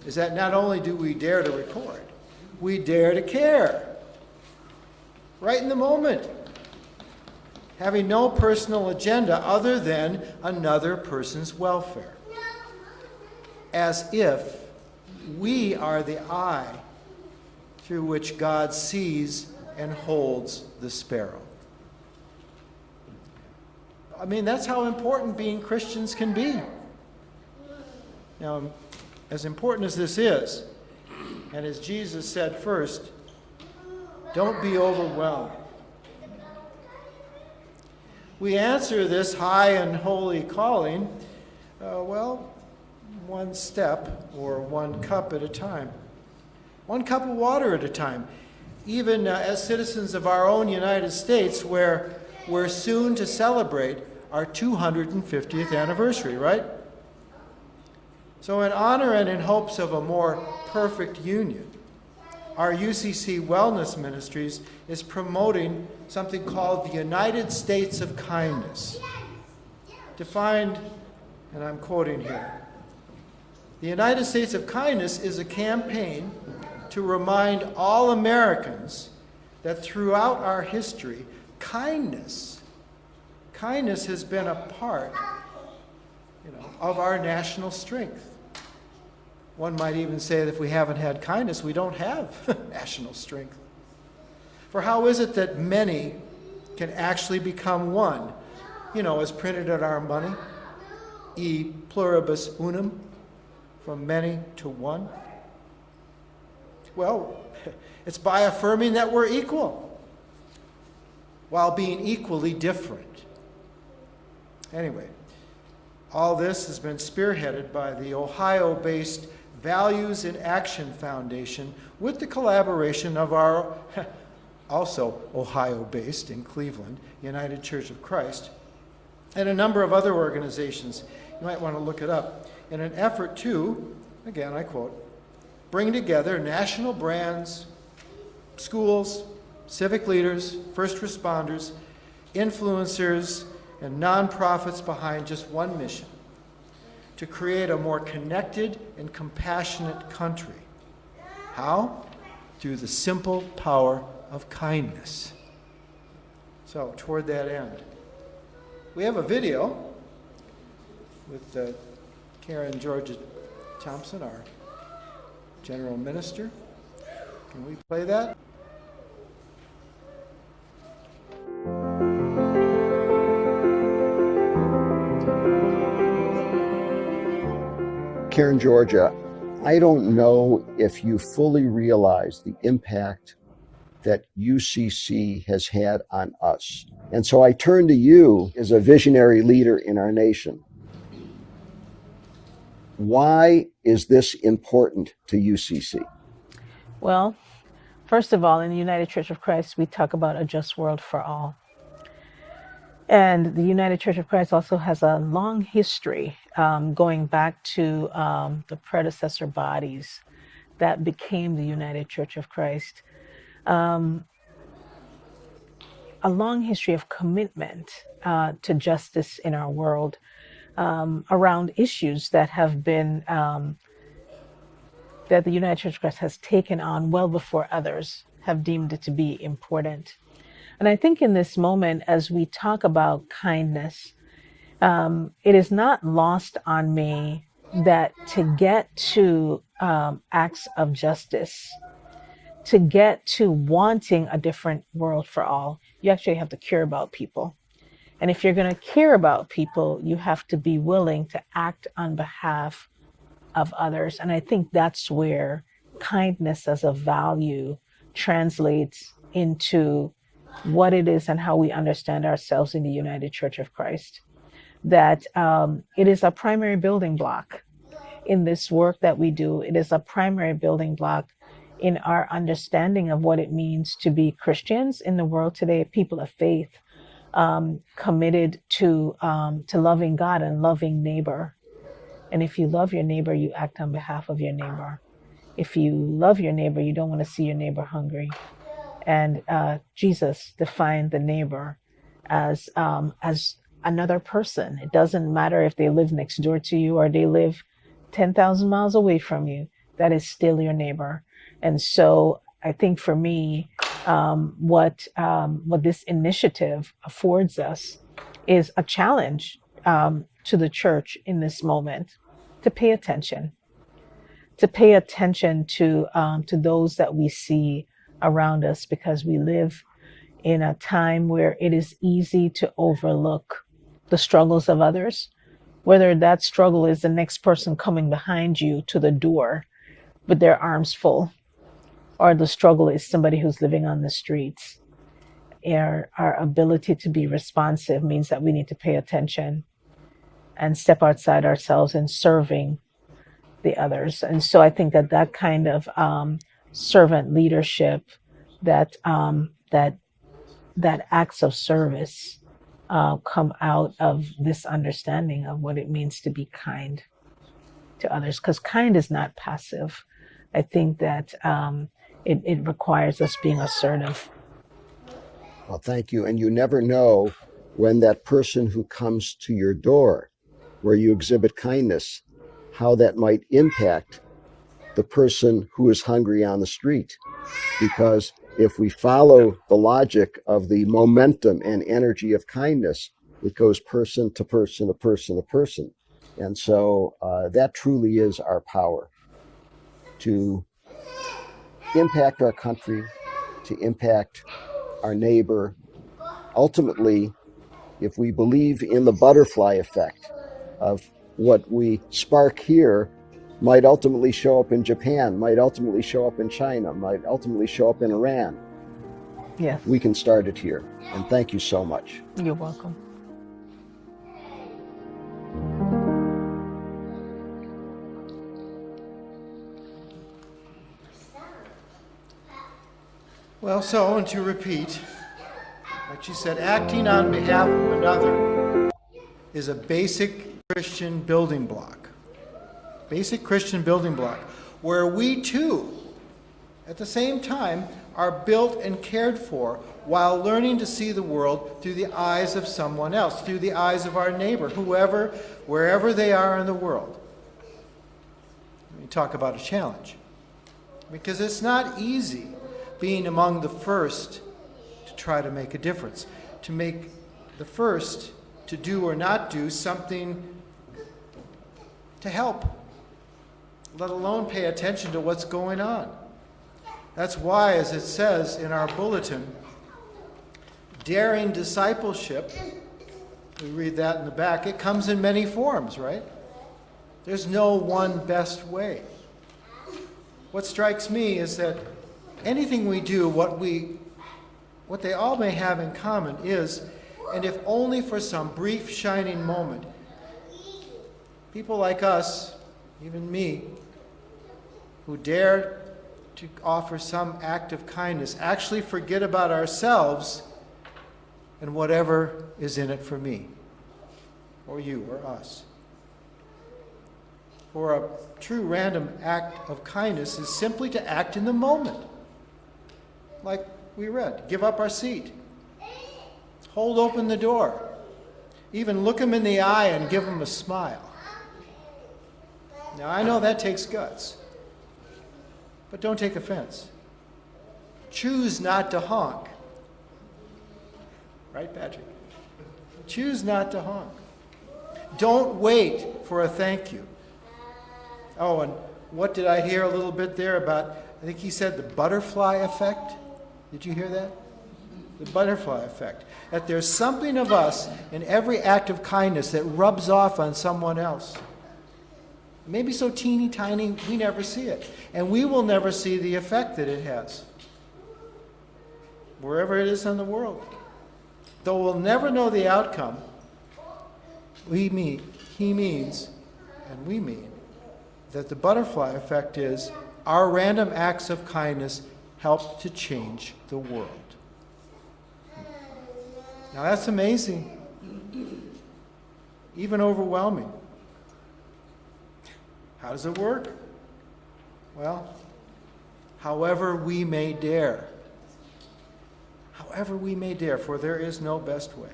is that not only do we dare to record, we dare to care. Right in the moment. Having no personal agenda other than another person's welfare. As if we are the eye through which God sees and holds the sparrow. I mean, that's how important being Christians can be. Now, as important as this is, and as Jesus said first, don't be overwhelmed. We answer this high and holy calling, one step or one cup at a time. One cup of water at a time. Even as citizens of our own United States, where we're soon to celebrate our 250th anniversary, right? So in honor and in hopes of a more perfect union, our UCC Wellness Ministries is promoting something called the United States of Kindness. Defined, and I'm quoting here, the United States of Kindness is a campaign to remind all Americans that throughout our history, kindness has been a part, of our national strength. One might even say that if we haven't had kindness, we don't have national strength. For how is it that many can actually become one? As printed on our money, e pluribus unum, from many to one? Well, it's by affirming that we're equal, while being equally different. Anyway, all this has been spearheaded by the Ohio-based Values in Action Foundation with the collaboration of our, also Ohio-based in Cleveland, United Church of Christ, and a number of other organizations. You might want to look it up. In an effort to, again I quote, bring together national brands, schools, civic leaders, first responders, influencers, and nonprofits behind just one mission: to create a more connected and compassionate country. How? Through the simple power of kindness. So, toward that end, we have a video with Karen Georgia Thompson, our General Minister. Can we play that? Karen Georgia, I don't know if you fully realize the impact that UCC has had on us. And so I turn to you as a visionary leader in our nation. Why is this important to UCC? Well, first of all, in the United Church of Christ, we talk about a just world for all. And the United Church of Christ also has a long history going back to the predecessor bodies that became the United Church of Christ. A long history of commitment to justice in our world around issues that have been, that the United Church of Christ has taken on well before others have deemed it to be important. And I think in this moment, as we talk about kindness, it is not lost on me that to get to acts of justice, to get to wanting a different world for all, you actually have to care about people. And if you're going to care about people, you have to be willing to act on behalf of others. And I think that's where kindness as a value translates into what it is and how we understand ourselves in the United Church of Christ. That it is a primary building block in this work that we do. It is a primary building block in our understanding of what it means to be Christians in the world today, people of faith, committed to loving God and loving neighbor. And if you love your neighbor, you act on behalf of your neighbor. If you love your neighbor, you don't want to see your neighbor hungry. And Jesus defined the neighbor as another person. It doesn't matter if they live next door to you or they live 10,000 miles away from you, that is still your neighbor. And so I think for me, what this initiative affords us is a challenge to the church in this moment to pay attention, to those that we see around us, because we live in a time where it is easy to overlook the struggles of others, whether that struggle is the next person coming behind you to the door with their arms full, or the struggle is somebody who's living on the streets. Our ability to be responsive means that we need to pay attention and step outside ourselves in serving the others. And so I think that kind of servant leadership, that acts of service come out of this understanding of what it means to be kind to others, because kind is not passive. I think that it requires us being assertive. Well, thank you. And you never know when that person who comes to your door, where you exhibit kindness, how that might impact the person who is hungry on the street. Because if we follow the logic of the momentum and energy of kindness, it goes person to person to person to person. And so that truly is our power to impact our country, to impact our neighbor. Ultimately, if we believe in the butterfly effect of what we spark here might ultimately show up in Japan, might ultimately show up in China, might ultimately show up in Iran. Yes. We can start it here. And thank you so much. You're welcome. Well, so, and to repeat, like she said, acting on behalf of another is a basic Christian building block. Basic Christian building block, where we too, at the same time, are built and cared for while learning to see the world through the eyes of someone else, through the eyes of our neighbor, whoever, wherever they are in the world. Let me talk about a challenge. Because it's not easy being among the first to try to make a difference, to make the first to do or not do something to help, let alone pay attention to what's going on. That's why, as it says in our bulletin, daring discipleship, we read that in the back, it comes in many forms, right? There's no one best way. What strikes me is that anything we do, what they all may have in common is, and if only for some brief shining moment, people like us, even me, who dare to offer some act of kindness, actually forget about ourselves and whatever is in it for me, or you, or us. For a true random act of kindness is simply to act in the moment. Like we read, give up our seat, hold open the door, even look them in the eye and give them a smile. Now, I know that takes guts, but don't take offense. Choose not to honk. Right, Patrick? Choose not to honk. Don't wait for a thank you. Oh, and what did I hear a little bit there about, I think he said the butterfly effect? Did you hear that? The butterfly effect. That there's something of us in every act of kindness that rubs off on someone else. Maybe so teeny tiny we never see it. And we will never see the effect that it has, wherever it is in the world. Though we'll never know the outcome, he means, and we mean, that the butterfly effect is our random acts of kindness help to change the world. Now that's amazing, even overwhelming. How does it work? Well, however we may dare. However we may dare, for there is no best way.